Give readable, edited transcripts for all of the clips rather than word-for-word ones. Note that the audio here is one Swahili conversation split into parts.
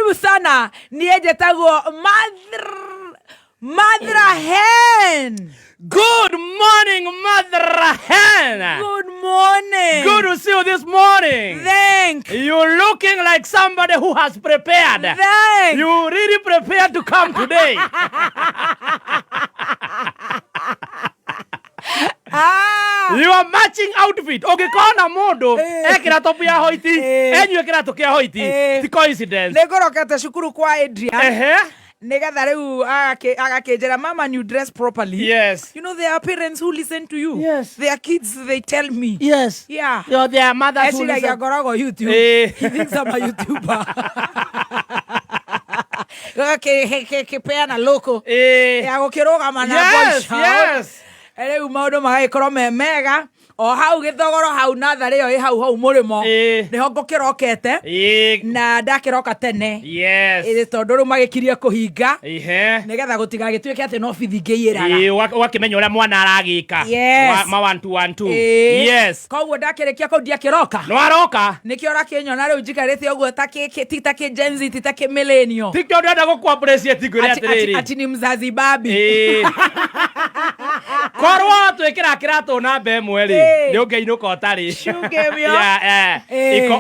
Karibu sana. Niye tago Mother Hen. Good morning, Mother Hen. Good morning. Good to see you this morning. Thank. You're looking like somebody who has prepared. Thank. You really prepared to come today. Your matching outfit. Okay, kona modo. Ekira topu ya hoiti. Enyu ekira toku ya hoiti. It's coincidence. Negorokete shukuru kwa Adrian. Negatha riu agakejera mama, you dress properly. Yes. You know, there are parents who listen to you. Yes. Their kids, they tell me. Yes. Yeah. Their mothers who listen. YouTube. He thinks I'm a YouTuber. Kepeana loko. Agokiroga mana boys. Yes. Riu maundu magaikorwo me mega. O hau githogoro hau nathari yo hau murimo niho ngukirokete na ndakiroka tene tondu ru magikirie kuhinga nigetha gutiga gituike ati no bithi ngiiraga wakimenya uria mwana aragika ma 1 yes koguo ndakirikia kau ndiakiroka no aroka nikio rakinyona riu njikarite uguo titaki Gen Z titaki millennial tikio ndenda guku appreciate ngure atiriri ati ni mzazi babi korwo twikira kirato na mbe mweri ni ungeinuka otari iko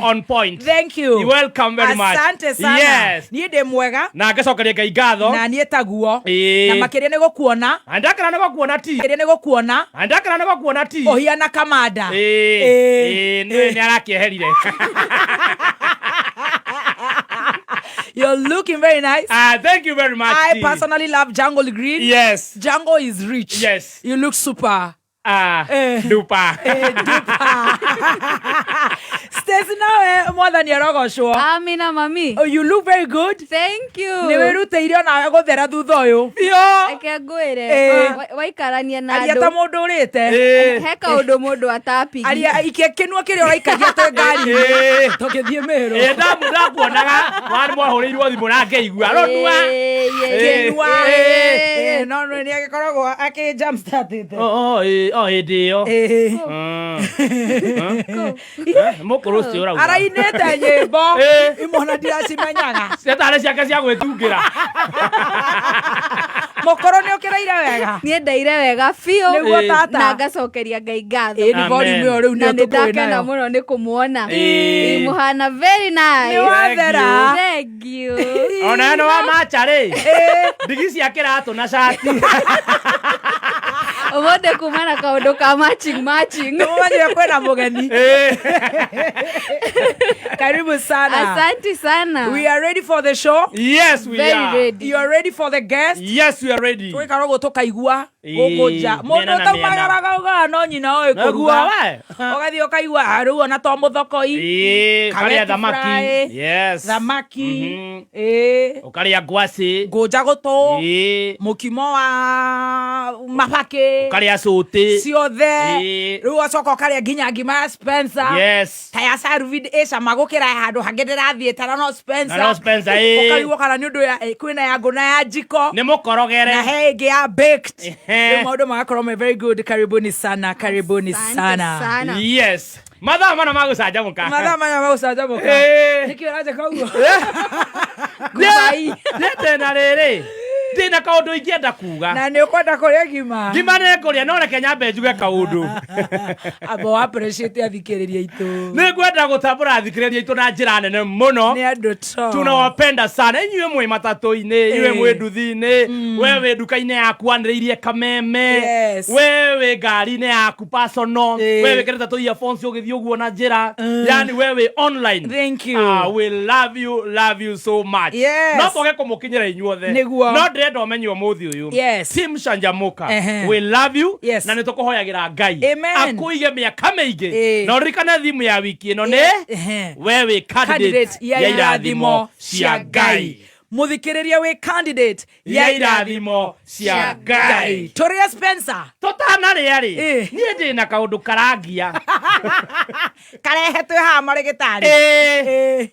on point. Thank you. You're welcome very much. Asante sana. Yes. Niĩ ndĩ mwega na ngacokeria Ngai ngatho na niĩ taguo na makĩria nĩ gũkuona andakana nĩ gũkuona ti makĩria nĩ gũkuona andakana nĩ gũkuona ti ũhiana kamanda nĩ arakĩeherire. You're looking very nice. Thank you very much. I personally love jungle green. Yes. Jungle is rich. Yes. You look super. Dupa. Dupa. Stacy nawe mwathani arogoshwo. Amina mami. Oh, you look very good. Thank you. Ni wiruteire nawe guthera thutha uyu. Yo. Eke ngwire. Waikarania na andu. Aria ta mundu urite. Heka undu mundu atapi. Aria ikenua kiria uraikagia te ngari. Tokethie mero. Ndamu kuonaga wani mwahurirwo thimu na ngeigua. Ronua. Kenua. No ni agikoragwo aki jump started. Ndio. Mukuru cio urauga. Arainete nyimbo. Imona ndiracimenyaga. Ciatare ciake cia gwitungira. Mukuru ni ukireire wega. Nie ndaire wega biu. Niguo tata. Na ngacokeria Ngai ngatho. Ni volume yo riu ni tukwina. Na muno ni kumuona. Muhana very nice. Ni wathera. Thank you. Ona no wa macha ri. Ndigi cia kiratu na shati. Omode kumana kaundu ka matching. Mwaje kwenda mugeni. Karibu sana. Asante sana. We are ready for the show. Yes, we are. Very ready. You are ready for the guest? Yes, we are ready. Twikarogo tukaigua gukuja. Mundu tamagaraga no nyina oe kuruga. Ogathi ukaigua riu ona to muthokoi. Karia thamaki. Yes. Thamaki. Ukaria ngwasi. Ngoja guto. Mukimo wa mabake. Ukaria sote. Ciothe. Riu acoka ukaria nginya ngima Spencer. Yes. Taya Sarvid Esha magukira handu hangi ndirathie no Spencer. No Spencer. Ukaigua kana ni undu ya kwina ya nguna ya jiko. Ni mukorogere. Na hege ya baked. Maudu magakorwo me very good. Karibuni sana. Karibuni sana. Yes. Madha mana magucanjamuka. Madha mana magucanjamuka. Niki uraje kaugo. Kubai. Tena rere. Ndina kaundu ingienda kuga. Na ni ukwenda kuria ngima. Ngima ne kuria no reke nyambe njuge kaundu. Abo appreciate athikiriria itu. Ni ngwenda gutambura athikiriria itu na njira nene muno. Ni andu to. Tunawapenda sana. Inyuĩ mwe matatu-ini, inyuĩ mwe nduthi-ini, wewe nduka-ini yaku anĩrĩirie kameme. Wewe ngari-ini yaku personal. Wewe kereta tu earphones ũgĩthiĩ ũguo na njĩra. Yani wewe online. Thank you. We love you so much. Yes. No toge kũmũkinyĩra inyuothe. No ndĩrenda ũmenye ũmũthĩ ũyũ. Team Shanjamuka. We love you. Na nĩtũkũhoyagĩra Ngai. Akũige mĩaka mĩingĩ. Na ũririkane thimu ya wiki ĩno nĩ wewe candidate ya irathimo cia Ngai. Muthikiriria we candidate ya irathimo cia Ngai. Toria Spencer. Tũtanarĩa rĩ. Niĩ ndĩna kaũndũ karangia. Karehetwe haha marĩgĩtarĩ.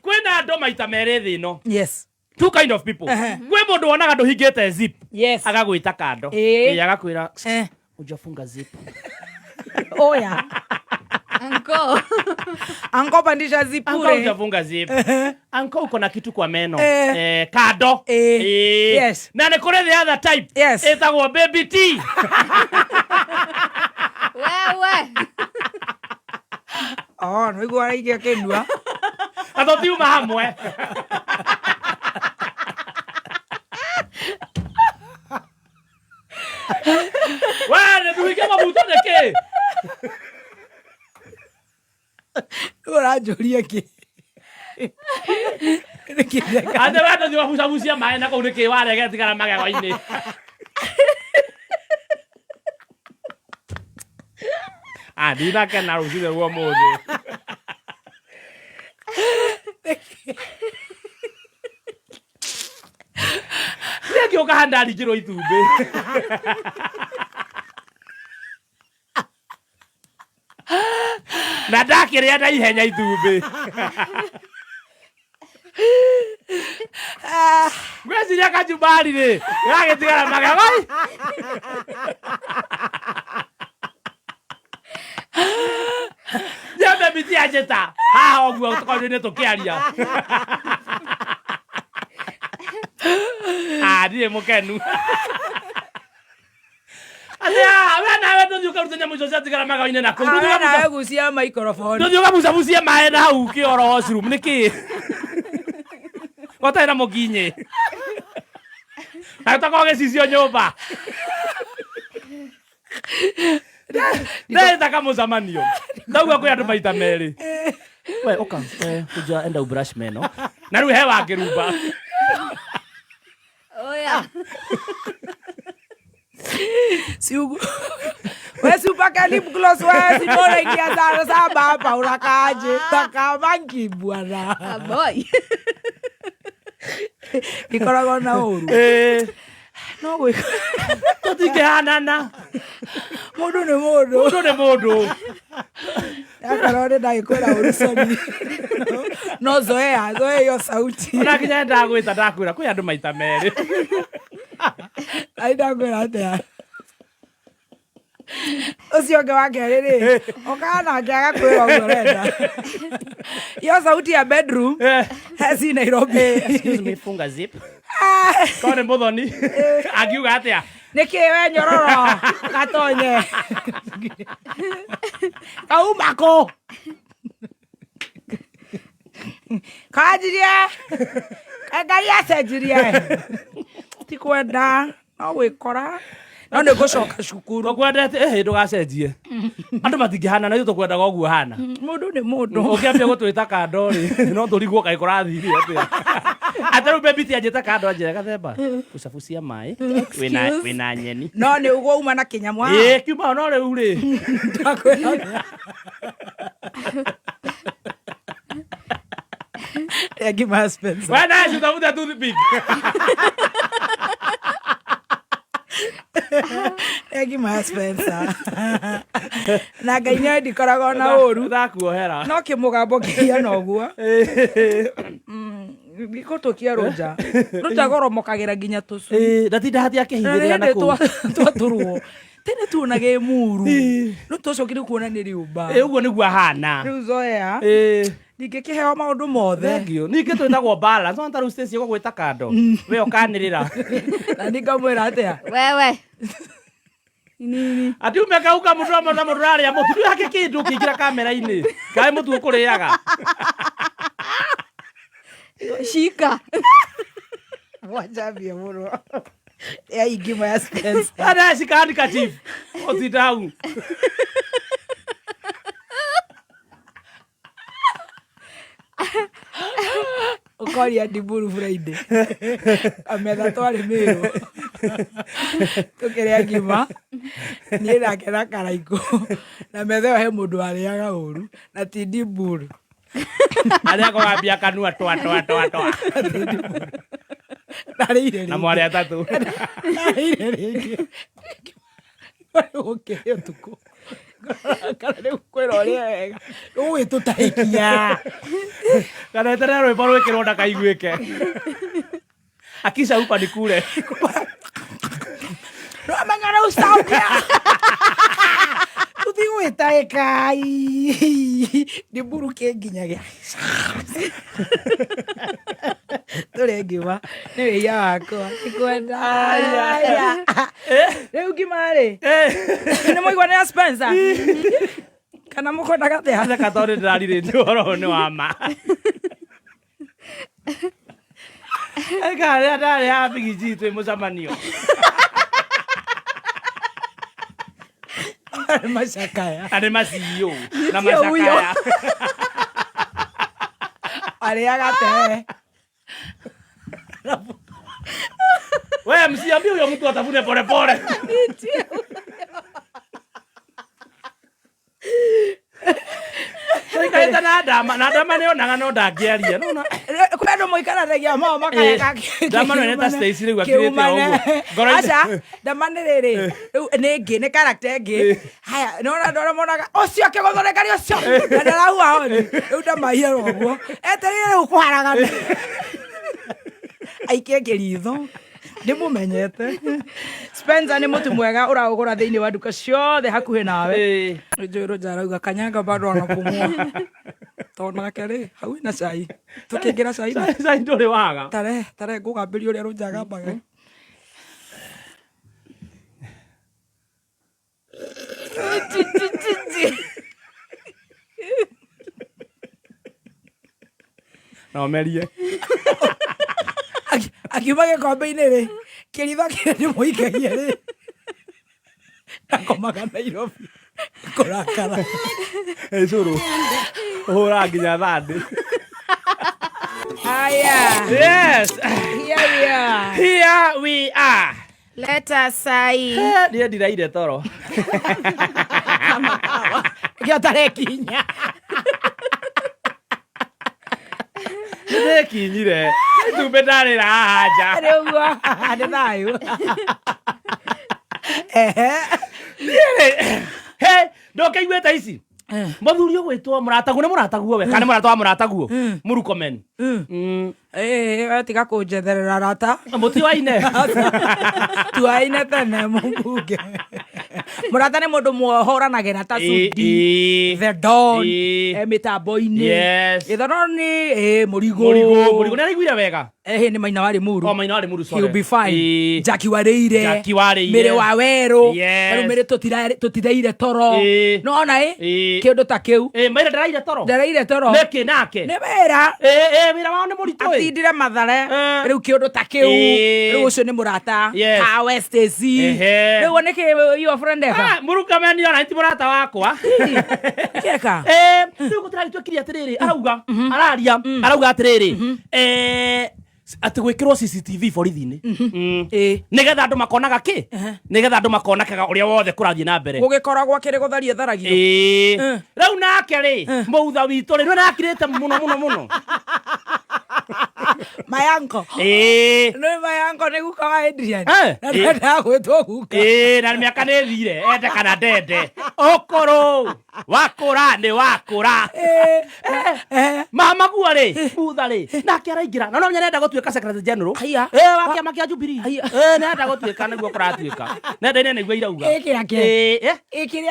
Kwĩna andũ maita merĩ thĩ ĩno. Yes. Two kind of people. Kwĩ mũndũ wonaga ndũhingĩte zip. Yes. Agagwĩta kando. Agakwĩra ujafunga zip. Oya. Anko pandisha zipure. Anko utafunga zip. Anko uko na kitu kwa meno. Kado. Yes. Na nikore the other type. Yes. Etagwo baby T. Wewe. No igua igia kenua. Atothiuma hamwe. Wana duike mabuto neke. Ũranjũria kĩ? Ande wendo nĩ wabucabucia maĩ na kũu nĩkĩ warege tigara magego-inĩ. Ndinakena rũcinĩ rwa ũmũthĩ. Ngĩũka handa ndingĩrwo itumbĩ. Na ndakĩrĩa na ihenya itumbĩ. Gweciria kachumbari rĩ gagĩtigara magego. Nyambe miti anjĩta haha ũguo tũkonyo-inĩ tũkĩaria. Ndirĩ mũkenu. Nawe ndũthiĩ ũkaruta nyamũ icio ciatigara magego-inĩ na kũu. Nawe gucia microphone. Ndũthiĩ ũkabucabucia maĩ na hau kĩoro washroom nĩkĩ? Gũtarĩ na mũkinyĩ. Na ũtakorwo gĩcicio nyũmba. Ndĩrenda kamũcemanio. Ndauga kwĩ andũ maita merĩ. We ũka kuja enda ubrush meno. Na rĩu he Wakirumba. Oya. Siugu. We supaka lip gloss we simona ingia sana saba hapa unakaaje? Takamangi bwana. Boy. Ikoragwo na ũru. No gwĩ. Tũtingĩhanana. Mũndũ nĩ mũndũ. Mũndũ nĩ mũndũ. Yakarore ndagĩkwĩra ũru sorry. No zoea hiyo sauti. Ona kinya ndagwĩta ndakwĩra kwĩ andũ maita merĩ. Ai ndakwĩra atĩa. Ucio ũngĩ wa kerĩ rĩ ũkana ngĩaga kwĩra ũguo ũrenda. Hiyo sauti ya bedroom heci Nairobi. Excuse me, funga zip. Kone Muthoni akiuga atĩa? Nĩkĩ we nyororo gatonye. Kauma kũ? Kanjirie. Ngai acenjirie. Ti kwenda no gwĩkora. No nĩ gũcoka cukuru. Tũkwendete ndũgacenjie. Andũ matingĩhana na ithuĩ tũkwendaga ũguo hana. Mũndũ nĩ mũndũ. Ũkĩambia gũtwĩta kando rĩ no tũrigwo kaĩ kũrathiire atĩa. Atĩ rĩu baby ti anjĩte kando anjĩre Gathemba bucabucia maĩ wĩna nyeni. No nĩ ũguo uma na kĩnyamũ. Kiuma no rĩu rĩ. Ngima Spencer. We nawe cutabuta toothpick. Ngima Spencer. Na Ngai nĩ ndikoragwo na ũru. Ndakuohera. No kĩmũgambo kĩhiana ũguo. Gĩkũtũkia rũnja. Rũnja goromokagĩra nginya tũcu. Ndatinda hatia akĩhithĩrĩra na kũu. Twatũrwo. Tene tuonage muru. No tũcokire kuona nĩ riũmba. Ũguo nĩguo ahana. Rĩu zoea. Ndingĩkĩheo maũndũ mothe. Ningĩ twĩtagwo balance. Ona tarĩu stage gũgwĩta kando. We ũkanĩrĩra. Na nĩngamwĩra atĩa? Wewe. Nini? Ati umeka uka mũndũ na mũndũ arĩa mũtu nĩ hake kĩndũ kĩingĩra kamera-inĩ. Kaĩ mũtu ũkũrĩaga. Shika. Wajambia mũno. Ya ingima ya Spencer. Ada shikandika chief. Otidau. Ukoria Diburu Friday. Ametha twari mĩrũ. Tukĩrĩa ngima. Niĩ nake na karaiko. Na metha he mũndũ arĩaga ũru na ti Diburu. Arĩa kũgambia kanua twa. Na mwarĩ atatũ. Ũkĩrĩa ũtukũ. Kana rĩu kwĩra ũrĩa wega. Ũgĩtũtahikia. Kana eterera rwĩmbo rwĩkĩrwo ndakaiguĩke. Akisha upa ni kule. No mangana usaukia. Tutigo gwĩta Caaai nĩ mburuke nginyagia tũrĩ ngima nĩ wĩia wakwa nĩkwenda rĩu ngima-rĩ nĩ mũigua nĩ ya Spencer kana mũkwendaga atĩa Theka tondũ ndĩrarirĩtie ũhoro ũyũ nĩ wa ma. Eka rĩrĩa ndarĩ ya Bigiji twĩ mũcemanio. macakaya Arĩ macio na macakaya. arĩaga te We msiambie huyo mtu atafune pole pole. Kaita na dama nĩonaga no ndangĩaria nona kwĩ andũ mũikaranagia mao makaya dama no neta Stacy rĩu akirĩte ũguo aca dama nĩ rĩrĩ rĩu nĩ ĩngĩ nĩ character ĩngĩ haya nona ndora monaga ũcio kĩgũthũrĩkari ũcio na ndarahua honi rĩu ndamahiera ũguo etereire rĩu kũharagana aikie kĩritho ndĩmũmenyete Spencer nĩ mũtu mwega ũraũgũra thĩinĩ wa nduka ciothe hakuhĩ nawe njũĩ Roger arauga kanyanga bado anapumua tondũ nake rĩ hau na cai tũkĩingĩra cai ndũrĩ waga tare ngũgambĩria ũrĩa Roger agambaga no merie akiuma gĩkombe-inĩ rĩ kĩritho kĩrĩa ndĩmũikagia rĩ ndakomaga Nairobi kũrakara cũrũ ũhũra nginya thandĩ. Aya. Yes. Here we are. Let us say. Ndiye ndiraire toro. Kĩo tarekinya. Nĩkinyire. Tumbe ndarĩra haja. Rĩu nĩ thayũ. He, ndokeiguĩte ici. Mũthuri ũgwĩtwo mũrataguo nĩ mũrataguo we kana mũrata wa mũrataguo Mũrkomen. Tiga kũnjetherera rata. Mũtiwaine. Tuaine tene mũmbunge. Mũrata nĩ mũndũ mũhoranagĩra ta Sudi, The Don, mĩtambo-inĩ. Gĩthoroni mũrigo. Nĩ araiguire wega. Nĩ Maina wa Limuru. O Maina wa Limuru sorry. He'll be fine. Jackie Warĩire. Mĩrĩ wa Werũ. Rĩu mĩrĩ tũtireire toro. Nona kĩndũ ta kĩu. Maina ndaraire toro. Ndaraire toro. Nĩkĩ nake. Nĩ wĩra. Wĩra wao nĩ mũritũ. Atindire Mathare. Rĩu kĩndũ ta kĩu. Rĩu ũcio nĩ mũrata. Kawe Stacy. Rĩu nĩkĩ your friend eka. Mũrkomen yona nti mũrata wakwa. Kĩeka. Rĩu gũtiragĩtuĩkire atĩrĩrĩ arauga araria arauga atĩrĩrĩ atĩ gwĩkĩrwo CCTV borithi-inĩ nĩgetha andũ makonaga kĩ nĩgetha andũ makonakaga ũrĩa wothe kũrathiĩ na mbere gũgĩkoragwo kĩrĩ gũtharia tharagio rĩu nake rĩ mũutha witũ rĩ nĩrakirĩte mũno Mayanko nĩ Mayanko nĩ guka wa Adrian na ndagwĩtwo guka na mĩaka nĩ thire ende kana ndende ũkũrũ wakũra nĩ wakũra mama guo rĩ mutha rĩ nake araingĩra na no nyenda gũtuĩka secretary general wa kĩama kĩa Jubilee nenda gũtuĩka nĩguo kũratuĩka nenda-inĩ nĩguo irauga kĩrĩa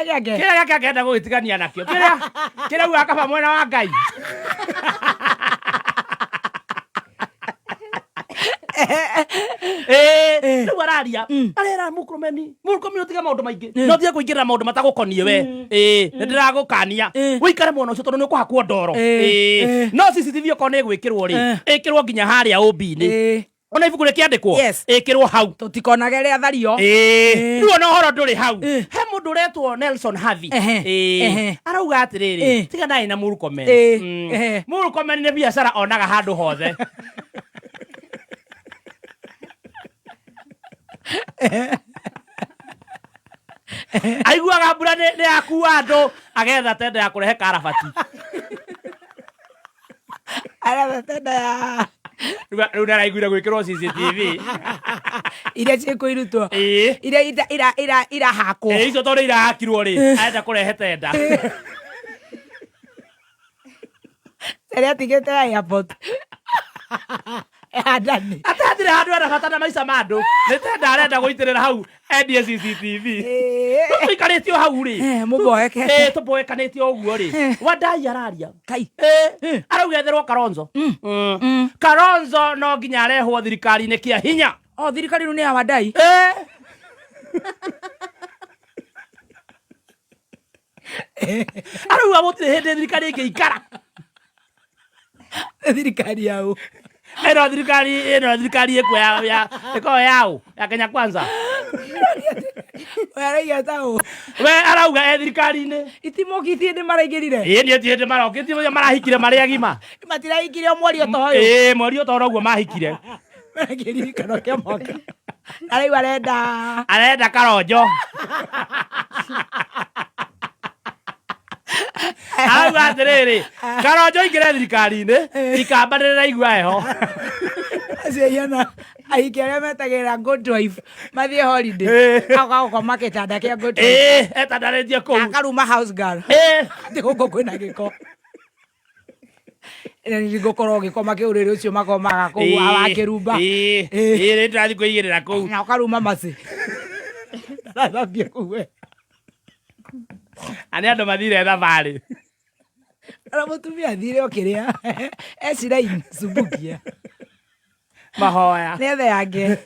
gĩake akenda gũgĩtigania nakĩo kĩrĩa uga kaba mwena wa Ngai rĩu araria arera Mũrkomen ũtige maũndũ maingĩ no tiga kũingĩrĩra maũndũ matagũkonie we nĩndĩragũkania wĩikare mwena ũcio tondũ nĩũkũhakwo ndoro no CCTV okorwo nĩ ĩgwĩkĩrwo rĩ ĩkĩrwo nginya harĩa ũmbi-inĩ ona ibuku rĩkĩandĩkwo ĩkĩrwo hau tũtikonage rĩa thario rĩu ona ũhoro ndũrĩ hau he mũndũ ũretwo Nelson Havi arauga atĩrĩrĩ tiganai na Mũrkomen nĩ biacara onaga handũ hothe aiguaga mbura nĩ yakua andũ agetha tenda ya kũrehe karabati aretha tenda ya rĩu nĩaraiguire gwĩkĩrwo CCTV iria ciĩkũirutwo iria irahakwo icio tondũ irahakirwo rĩ arenda kũrehe tenda ĩrĩa atigĩte airport Adani. Atadire handu ara bata na maica mandu. Nitenda arenda guitirira hau endie CCTV. Tuikaritio hau ri. Muboekete. Tuboekanitio uguo ri. Wadai araria. Kai. Araugetherwo Kalonzo. Kalonzo no nginya arehwo thirikari-ini kia hinya. O thirikari nu ni ya Wadai. Arauga gutire hindi thirikari ingiikara. Thirikari yao. Eno thirikari eko yao ya Kenya Kwanza. Araiga tao. We arauga thirikari-ini. Itimokithie ndi maraigirire. Ni atiende marokithie marahikire mari agima. Matirahikire mweri otoyo. Mweri otoyo uguo mahikire. Maragiri kana kia mwaka. Araiga arenda Kalonzo. Arauga atiriri Kalonzo ingire thirikari-ini ikambanirira igua heho. Aciana aikere metagira good wife mathie holiday agakoma kitanda kia good wife etandaritie kuu akaruma house girl ndiguko kwina giko ni gukoro gikoma kiuriri ucio makomaga kuu Wakirumba ri ndathi kuigirira kuu na ukaruma masi ndathambia kuwe ani andu mathire thabari ara mutumia thire okiria eciraini subukia mahoya nethe yange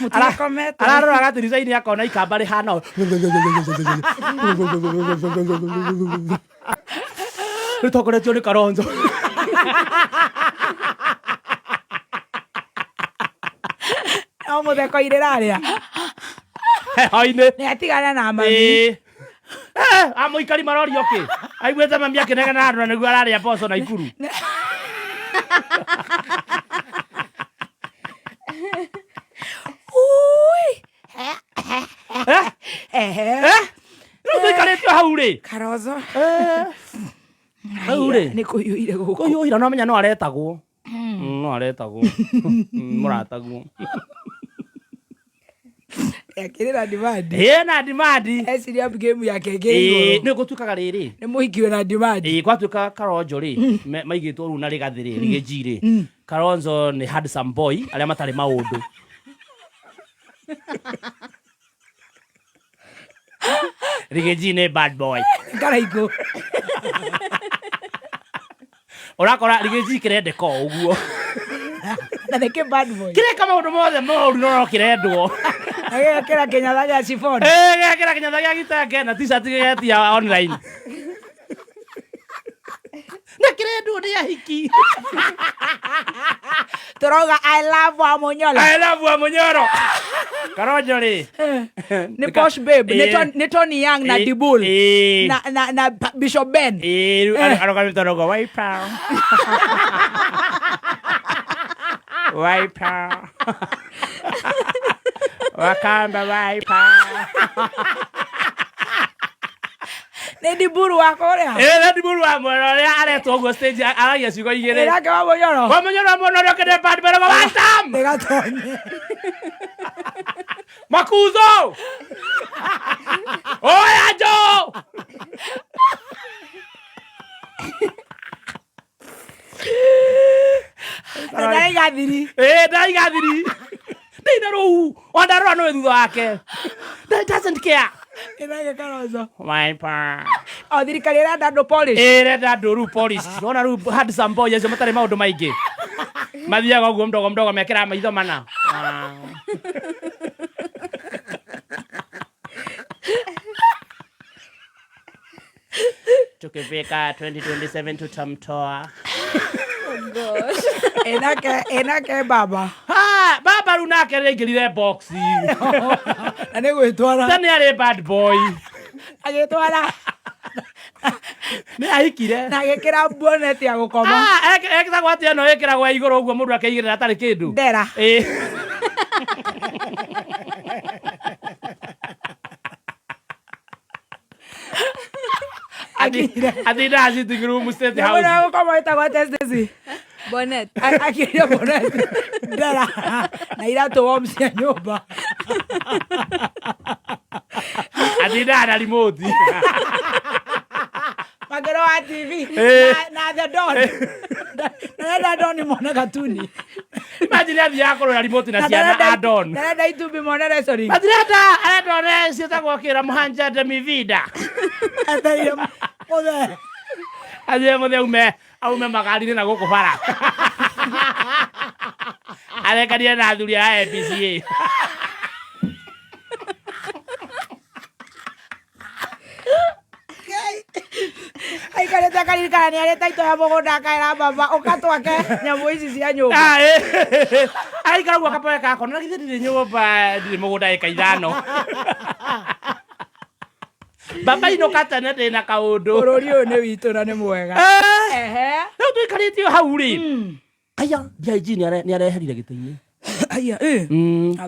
mutirakomete ararora gatirica-ini akona ikamba rihana ritongoretio ni Kalonzo. o mutheko iriraria heho-ini ni atigana na mami amuikari marorio ki aiguete mami akinegena andu na niguo araria poco na ikuru. Tuikaritio hau ri Kalonzo hau ri ni kuyuire guku kuyuira no menya no aretagwo murataguo yakirira demand na demand eciria game yake ngei ni gutukaga riri ni muhikiwe na demand gwatuika Kalonzo ri maigitwo ru na rigathiri rigijiri Kalonzo ni handsome boy aria matari maundu. Rigiji ni bad boy karaiko urakora Rigiji kirendeka uguo na neke bad boy kireka maundu mothe moru no kirendwo kira Kenya thaga sifon kira Kenya thaga gitenge na t-shirt getia online na kirendwo ni ahiki turoga I love Wamunyoro Kalonzo ri ni posh babe ni Tony Young na Dibul na Bishop Ben aroga mitorogo wiper wakamba wiper ni Diburu wako ria ni Diburu wa mwana ria aretwo go stage aragia ciugo igiri irake Wamunyoro mwana kende bad boy go watam nigatonye Makuzo oya jo ndaigathiri ndinaru wandarora no thutha wake doesn't care irake Kalonzo wiper o thirikari irenda andu polish irenda nduru polish ona ru handsome boy acio matari maundu maingi mathiaga uguo mdogo mekira maitho mana tukifika 2027 tutamtoa. Oh gosh. enake baba baba runake ringirire box na ni gwitwara tani ari bad boy agitwara ni ahikire na gekira bonnet ya gukoma ekithagwo atia no ikiragwo iguru uguo mundu akeigirira atari kindu ndera Adina azitiguru musete house. Mbona kama itakuwa testesi? Bonnet. Akiria bonnet. Ndara. Na irato wamsi ya nyumba. Adina ana remote. Moro wa TV. Na the Don. Na Don mwana katuni. Imagine ya yako na remote na cia Don. Na YouTube mwana wrestling. Madreta Don sio takokira muhanja de mi vida. Ataire mothe. Aje mothe aume magari na goko bara. Alekaria na thuri ya APCA. Ai kareta karika ni areta ito ya mogoda kaira baba ukatwake nyamu ici cia nyumba. Ai karagwa kapoe kako na githiri ndi nyumba ndi mogoda ikaithano. Baba ino katana ndina kaundu. Bururi uyu ni witu na ni mwega. Riu tuikaritio hau ri. Aya jaiji ni areherire gitei. Aya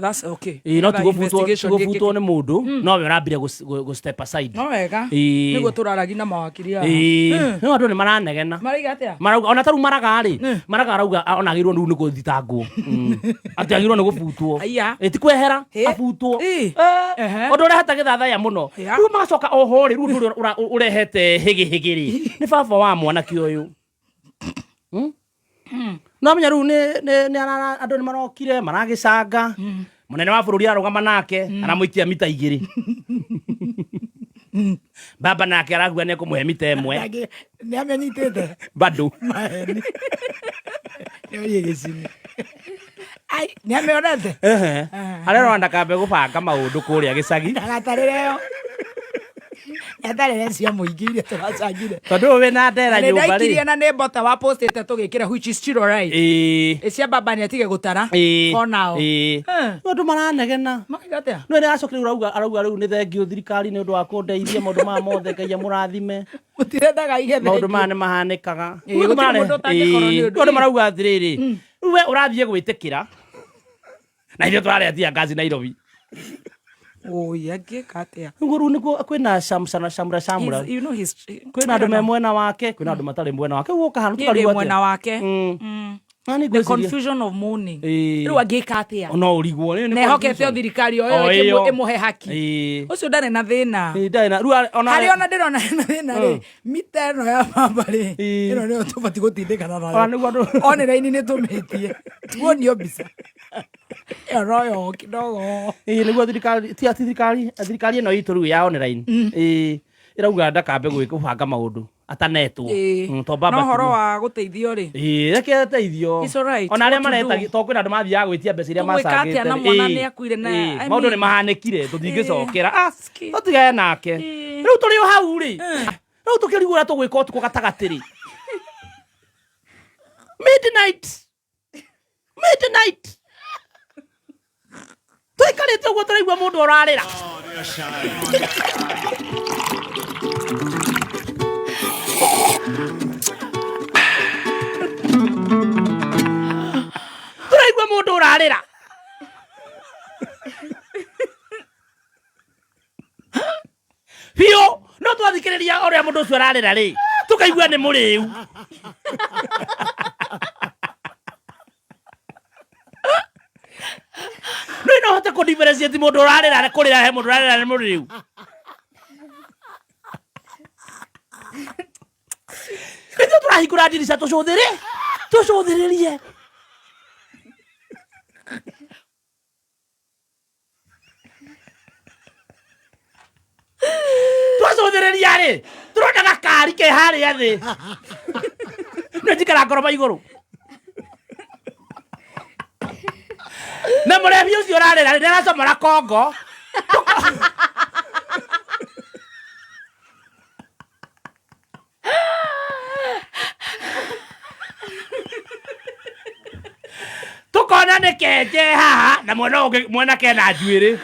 that's okay. No tugobutwo ni mundu no we urambire go step aside. No wega. Nigo turaragi na mawakiri aya. No andu ni maranegena. Mariga atia? Marauga ona taru maraga ri. Maraga arauga ona agirwo riu ni guthitangwo. Ati agirwo ni gubutwo. Aya. Eti kwehera abutwo. Ondu urehete githathaya muno. Riu magacoka oho ri riu urehete higiri. Ni baba wa mwanaki uyu. No menya riu ni andu ni marokire maragicanga. Munene wa bururi arugama nake aramuitia mita 2. Baba nake aragua ni kumuhe mita 1. Ni amenyitete Bado. Ni gicini. Ai ni ameonete. Arero ndakabe gubanga maundu kuria gicagi. Ndagatarire Yatarere cia muingire turacangire. Tondu we na ndera nyumba ri. Ndaikirie na ne bota wa postete tugikira which is still right. Cia baba ni atige gutara. For now. Andu maranegena. Maigatea. No ni acokire arauga riu ni thengio thirikari ni undu wa kundeithia maundu ma mothe Ngai murathime. Mutirendaga igethe. Maundu ma ni mahanikaga. Mundu marauga atiriri. We urathie gwitikira. Na ithuĩ tũrarĩa ngazi Nairobi. Yake katea. Nguru niko kwina shamra. You know his kwina andu me mwena wake, kwina andu matari mwena wake. Guka hanu tukarigwa mwena wake. The confusion of mourning. Riu agika atia. No urigwo ni hokete thirikari oyo imuhe haki. Ucio ndane na thina. Ndane riu ona hari ona ndirona na thina ri. Mita eno ya baba ri. Ino ni tubati gutindikana nayo. Online ni tumitie. Tuonio mbica. Royo kidogo. Niguo thirikari ino itu riu ya online. Irauga ndakambe gwikubanga maundu atanetwo. To baba. No horo wa guteithio ri. Reke teithio. Ona aria maretagia to kwina andu mathia gwitia mbeca iria macangite. Na mwana ni akuire na maundu ni mahanekire tuthingicokera. Otigae nake. Riu turi o hau ri. Riu tukirigura tugwika utuko gatagatiri. Midnight. Tuikarite uguo turaigua mundu urarira. Turaigua mundu urarira. Pio, no twathikiriria uria mundu ucio ararira ri. Tukaigua ni muriu. No hote ko differentiate mundu urarira kurira he mundu urarira ni muriu. Itu turahikura dirisa tucudhiririe. Tucudhiriria ri. Turona gakari ke haria thi. No njikara ngoroba iguru. Na murebi ucio urarira ri ndaracomora Kongo. Tukona ni kenje haha na mwena kena njuiri.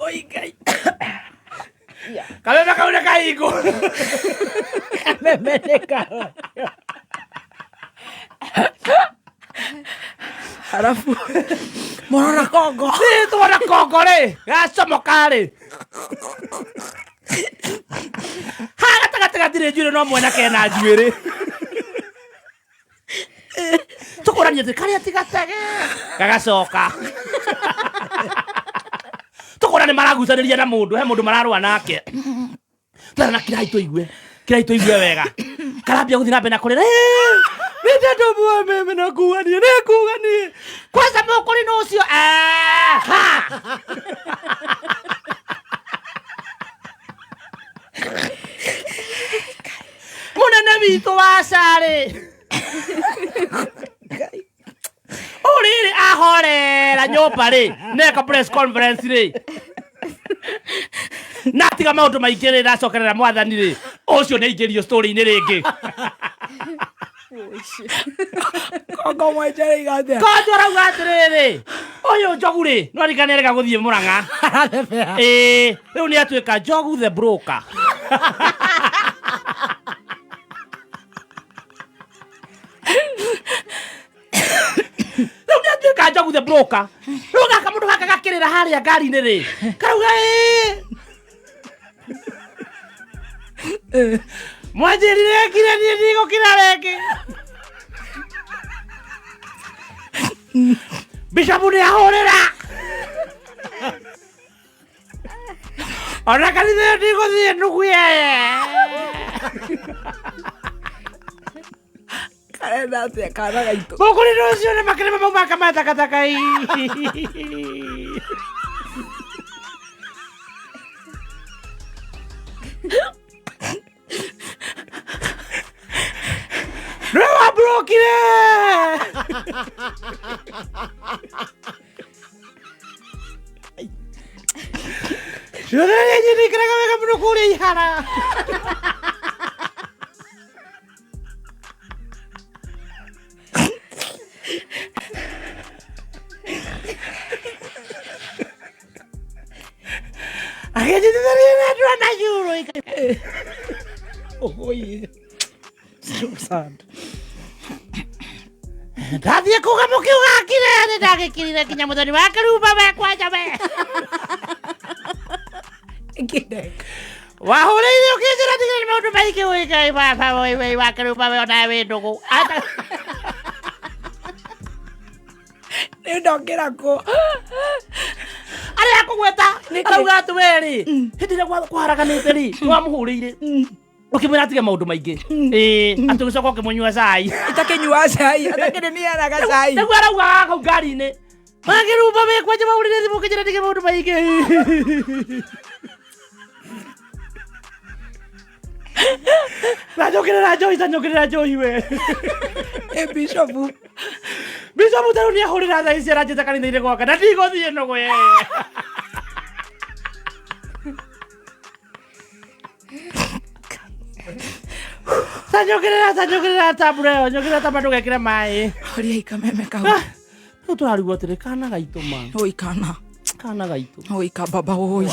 Oi kai. Kalau nak kau nak kai ko. Kameme Caaai. Halafu mwana kongo. Si mwana kongo le. Gacomoka le. Gatagatĩ njũĩrĩ no mwanake na njuĩrĩ. Tũkũrania atĩ karĩa ti gatege gagacoka. Tũkũrania maragucanĩria na mũndũ, he mũndũ mararũa nake. Tũrana kirai tũigue wega. Karambia gũthiĩ na mbere na kũrĩra. Nĩndandũmua meme na kuganie. Kwanza mũkũri no ũcio. Munene witũ wa Sha-rĩ. Ũrĩrĩ ahorera nyũmba-rĩ, neka press conference-rĩ. Na tiga maũndũ maingĩ-rĩ ndacokerera mwathani-rĩ. Ũcio nĩaingĩrio story-inĩ rĩngĩ. Kongo mwenjere igathia. Kongo arauga atĩrĩrĩ. Ũyũ Njogu-rĩ, no arigane arega gũthiĩ Mũrang'a. Rĩu nĩatuĩka Njogu the broker. Rĩu nĩatuĩka Njogu the broker. Rĩu gaka mũndũ gaka gakĩrĩra harĩa ngari-inĩ-rĩ. Karauga mwanjĩrire ngire niĩ ndigũkira rĩngĩ. Bishop nĩahũrĩra. Ona kanitha ndigũthiĩ nũguye. Karenda atĩa kana gaitũ. Mũkũrĩ ũcio nĩ makĩrĩma mauma kamatakataka. Nĩwa brokire. Ciothe nĩikaraga wega mũno kũrĩa ihara. Agĩjithĩria na andũ ana yuro. Oi. So sad. Ndathiĩ kuga mũkiugakire nĩndagĩkirire nginya Muthoni Wakirumba wekwanja we. Ngidek. Wahũrĩire ũkĩnjĩra ndigĩrĩ maũndũ maingĩ wĩkai baba we Wakirumba we ona wĩ ndũgũ. Nĩndokĩra kũ. Arĩa akũgweta arauga atĩrĩrĩ. Hĩndĩ ĩrĩa kwaraganĩte-rĩ nĩwamũhũrĩire. Ukimwĩra atige maũndũ maingĩ. Atĩ ũgĩcoka ũkĩmũnyua cai. Itakĩnyua cai, atakĩrĩnianaga cai. Nĩguo arauga kau ngari-inĩ. Wakirumba wekwanja maũrĩre thimũ ũkĩnjĩra ndige maũndũ maingĩ. Nanyũkĩrĩra njohi we. Bishop tarĩu nĩahũrĩra thaa ici aranjĩta kanitha-inĩ gwaka na ndigũthiĩ nũgũ. Tanyũkĩrĩra tambura nyũkĩrĩra tamba ndũgekĩre maĩ. Horiai kameme kau. Rĩu tũrarigwo atĩrĩ kana gaitũ ma. Oi kana. Kana gaitũ. Oi kababa oi.